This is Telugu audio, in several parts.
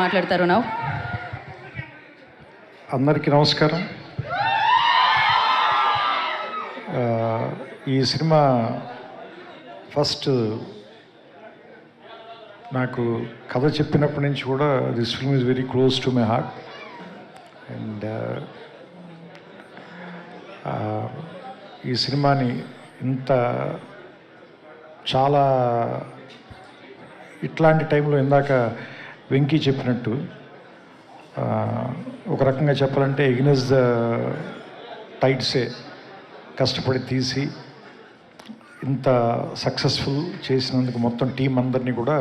మాట్లాడతారు నా అందరికీ నమస్కారం. ఈ సినిమా ఫస్ట్ నాకు కథ చెప్పినప్పటి నుంచి కూడా this film is very close to my heart. And ఈ సినిమాని ఇంత చాలా ఇట్లాంటి టైంలో ఇందాక వెంకీ చెప్పినట్టు ఒక రకంగా చెప్పాలంటే ఎగ్నెస్ ద టైడ్సే కష్టపడి తీసి ఇంత సక్సెస్ఫుల్ చేసినందుకు మొత్తం టీం అందరినీ కూడా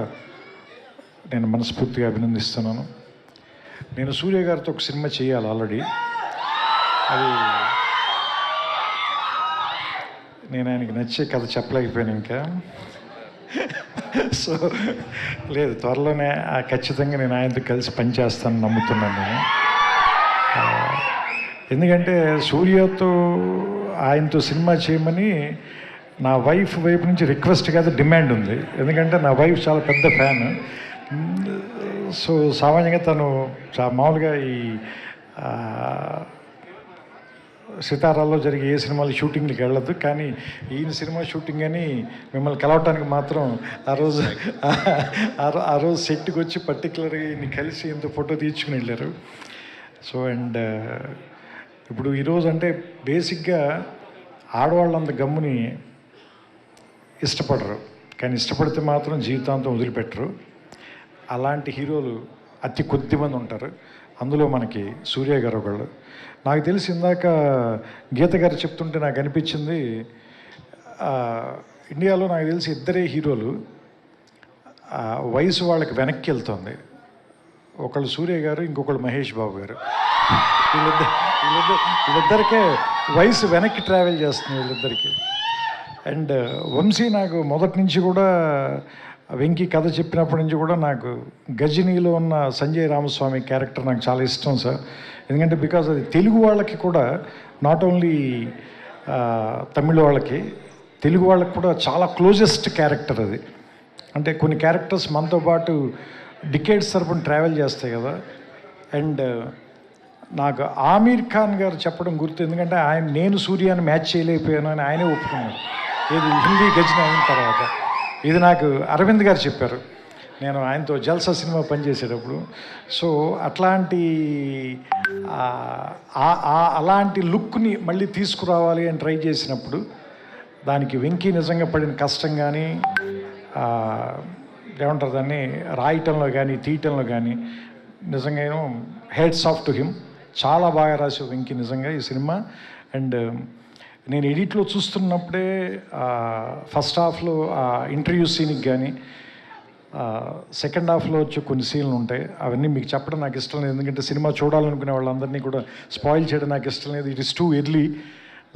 నేను మనస్ఫూర్తిగా అభినందిస్తున్నాను. నేను సూర్య గారితో ఒక సినిమా చేయాలి ఆల్రెడీ. అది నేను ఆయనకి నచ్చే కథ చెప్పలేకపోయాను ఇంకా. సో లేదు, త్వరలోనే ఖచ్చితంగా నేను ఆయనతో కలిసి పనిచేస్తాను నమ్ముతున్నాను నేను. ఎందుకంటే సూర్యతో ఆయనతో సినిమా చేయమని నా వైఫ్ వైపు నుంచి రిక్వెస్ట్ కాదు, డిమాండ్ ఉంది. ఎందుకంటే నా వైఫ్ చాలా పెద్ద ఫ్యాన్. సో సామాన్యంగా తను మామూలుగా ఈ సితారాల్లో జరిగే ఏ సినిమాలు షూటింగ్కి వెళ్ళదు, కానీ ఈయన సినిమా షూటింగ్ అని మిమ్మల్ని కలవటానికి మాత్రం ఆ రోజు సెట్కి వచ్చి పర్టికులర్గా ఈయన్ని కలిసి ఇంత ఫోటో తీర్చుకుని వెళ్ళారు. సో అండ్ ఇప్పుడు ఈరోజు అంటే బేసిక్గా ఆడవాళ్ళంత గమ్ముని ఇష్టపడరు, కానీ ఇష్టపడితే మాత్రం జీవితాంతం వదిలిపెట్టరు. అలాంటి హీరోలు అతి కొద్ది మంది ఉంటారు. అందులో మనకి సూర్య గారు ఒకళ్ళు. నాకు తెలిసి ఇందాక గీత గారు చెప్తుంటే నాకు అనిపించింది, ఇండియాలో నాకు తెలిసి ఇద్దరే హీరోలు వయసు వాళ్ళకి వెనక్కి వెళ్తుంది. ఒకళ్ళు సూర్య గారు, ఇంకొకళ్ళు మహేష్ బాబు గారు. వీళ్ళిద్దరికే వయసు వెనక్కి ట్రావెల్ చేస్తుంది వీళ్ళిద్దరికి. అండ్ వంశీ నాకు మొదటి నుంచి కూడా వెంకీ కథ చెప్పినప్పటి నుంచి కూడా నాకు గజనీలో ఉన్న సంజయ్ రామస్వామి క్యారెక్టర్ నాకు చాలా ఇష్టం సార్. ఎందుకంటే బికాజ్ అది తెలుగు వాళ్ళకి కూడా, నాట్ ఓన్లీ తమిళ వాళ్ళకి, తెలుగు వాళ్ళకి కూడా చాలా క్లోజెస్ట్ క్యారెక్టర్ అది. అంటే కొన్ని క్యారెక్టర్స్ మనతో పాటు డికేడ్స్ తరపున ట్రావెల్ చేస్తాయి కదా. అండ్ నాకు ఆమీర్ ఖాన్ గారు చెప్పడం గుర్తు, ఎందుకంటే నేను సూర్యాన్ని మ్యాచ్ చేయలేకపోయాను అని ఆయనే ఒప్పుకున్నాడు ఏది హిందీ గజని అయిన తర్వాత. ఇది నాకు అరవింద్ గారు చెప్పారు నేను ఆయనతో జల్సా సినిమా పనిచేసేటప్పుడు. సో అలాంటి లుక్ని మళ్ళీ తీసుకురావాలి అని ట్రై చేసినప్పుడు దానికి వెంకీ నిజంగా పడిన కష్టం కానీ, ఏమంటారు దాన్ని, రాయటంలో కానీ తీయటంలో కానీ నిజంగా హెడ్స్ ఆఫ్ టు హిమ్. చాలా బాగా రాసావు వెంకీ నిజంగా ఈ సినిమా. అండ్ నేను ఎడిట్లో చూస్తున్నప్పుడే ఫస్ట్ హాఫ్లో ఇంటర్వ్యూ సీన్కి కానీ, సెకండ్ హాఫ్లో వచ్చే కొన్ని సీన్లు ఉంటాయి. అవన్నీ మీకు చెప్పడం నాకు ఇష్టం లేదు, ఎందుకంటే సినిమా చూడాలనుకునే వాళ్ళందరినీ కూడా స్పాయిల్ చేయడం నాకు ఇష్టం లేదు. It is too early.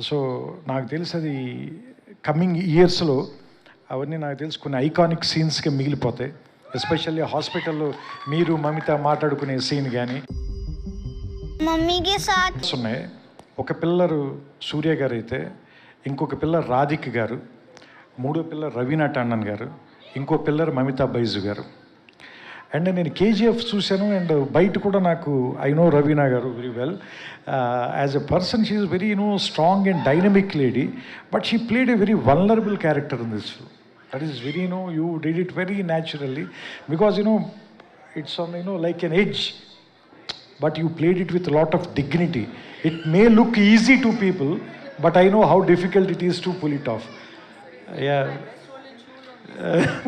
So నాకు తెలిసి అది కమింగ్ ఇయర్స్లో అవన్నీ నాకు తెలిసి కొన్ని ఐకానిక్ సీన్స్గా మిగిలిపోతాయి. ఎస్పెషల్లీ హాస్పిటల్లో మీరు మమిత మాట్లాడుకునే సీన్ కానీ ఉన్నాయి. ఒక పిల్లరు సూర్య గారు అయితే, ఇంకొక పిల్లర్ రాధిక్ గారు, మూడో పిల్లర్ రవీనా టండన్ గారు, ఇంకో పిల్లర్ మమితా బైజు గారు. అండ్ నేను కేజీఎఫ్ చూశాను. అండ్ బయట కూడా నాకు ఐ నో రవీనా గారు very well. As a person she is very strong and dynamic lady, but she played a very vulnerable character in this film. That is very you did it very naturally, because it's on like an edge, but you played it with a lot of dignity. It may look easy to people, but I know how difficult it is to pull it off. Yeah.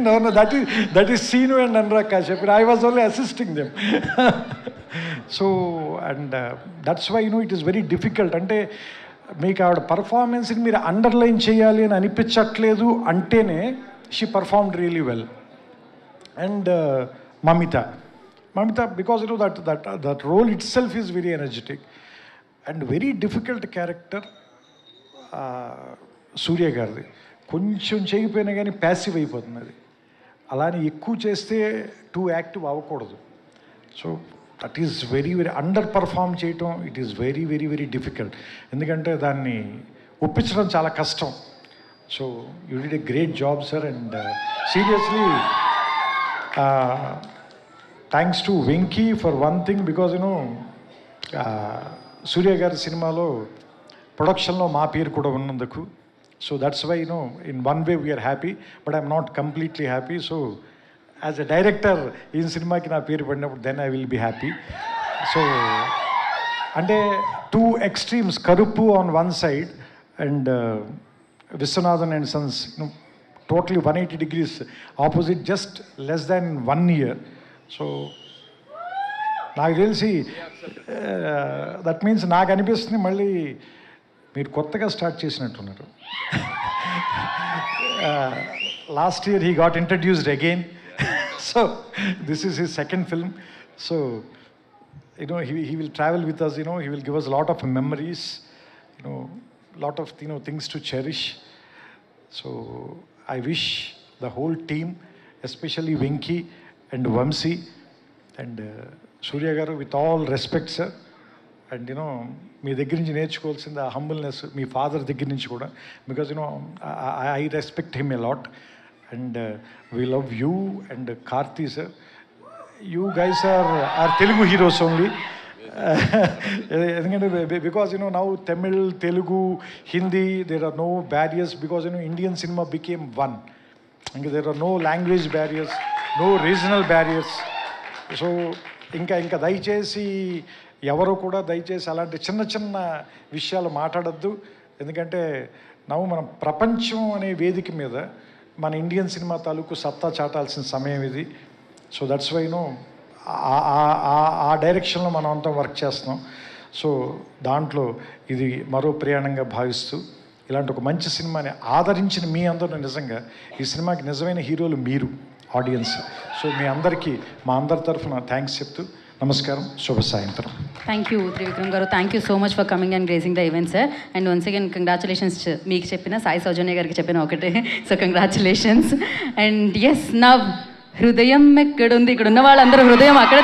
No, that is Sinu and Anurag Kashyap. I was only assisting them. So, and that's why it is very difficult. అంటే మీకు ఆవిడ పర్ఫార్మెన్స్ని మీరు అండర్లైన్ చేయాలి అని అనిపించట్లేదు అంటేనే she performed really well. And Mamitha, because that role itself is very energetic and very difficult character. సూర్య గారిది కొంచెం చేయకపోయినా కానీ ప్యాసివ్ అయిపోతుంది అది. అలానే ఎక్కువ చేస్తే టూ యాక్టివ్ అవ్వకూడదు. So that is very under perform చేయటం, it is very very very difficult. ఎందుకంటే దాన్ని ఒప్పించడం చాలా కష్టం. So you did a great job sir. And seriously thanks to Venky for one thing, because Surya గారి సినిమాలో ప్రొడక్షన్లో మా పేరు కూడా ఉన్నందుకు. So that's why in one way we are happy, but I'm not completely happy. So as a director ఈ సినిమాకి నా పేరు పడినప్పుడు then I will be happy. So అంటే 2 extremes, Karuppu on one side and Viswanathan and sons totally 180 degrees opposite, just less than 1 year. So నాకు తెలిసి దట్ మీన్స్ నాకు అనిపిస్తుంది మళ్ళీ మీరు కొత్తగా స్టార్ట్ చేసినట్టున్నారు. Last year he got introduced again. So this is his second film. So he will travel with us, he will give us a lot of memories, lot of things to cherish. So I wish the whole team, especially Venki and Vamsi and Surya garu, with all respect sir, and మీ దగ్గర నుంచి నేర్చుకోవాల్సింది ఆ హంబుల్నెస్ మీ ఫాదర్ దగ్గర నుంచి కూడా, because I respect him a lot, and we love you and Karthi sir. You guys are Telugu heroes only. Because now Tamil, Telugu, Hindi, there are no barriers, because Indian cinema became one. There are no language barriers, no regional barriers. So ఇంకా దయచేసి ఎవరో కూడా దయచేసి అలాంటి చిన్న చిన్న విషయాలు మాట్లాడద్దు. ఎందుకంటే మనం ప్రపంచం అనే వేదిక మీద మన ఇండియన్ సినిమా తాలూకు సత్తా చాటాల్సిన సమయం ఇది. సో దట్స్ వై ఆ డైరెక్షన్లో మనం అంతా వర్క్ చేస్తున్నాం. సో దాంట్లో ఇది మరో ప్రయాణంగా భావిస్తూ ఇలాంటి ఒక మంచి సినిమాని ఆదరించిన మీ అందరూ, నిజంగా ఈ సినిమాకి నిజమైన హీరోలు మీరు ఆడియన్స్. సో మీ అందరికీ మా అందరి తరఫున థ్యాంక్స్ చెప్తూ నమస్కారం, శుభ సాయంత్రం. థ్యాంక్ యూ త్రివిక్రమ్ గారు, thank you so much for coming and gracing the event sir. And once again congratulations. మీకు చెప్పిన సాయి సౌజన్య గారికి చెప్పిన ఒకటే, సో కంగ్రాచులేషన్స్. అండ్ ఎస్, నా హృదయం ఎక్కడుంది, ఇక్కడ ఉన్న వాళ్ళందరూ హృదయం అక్కడ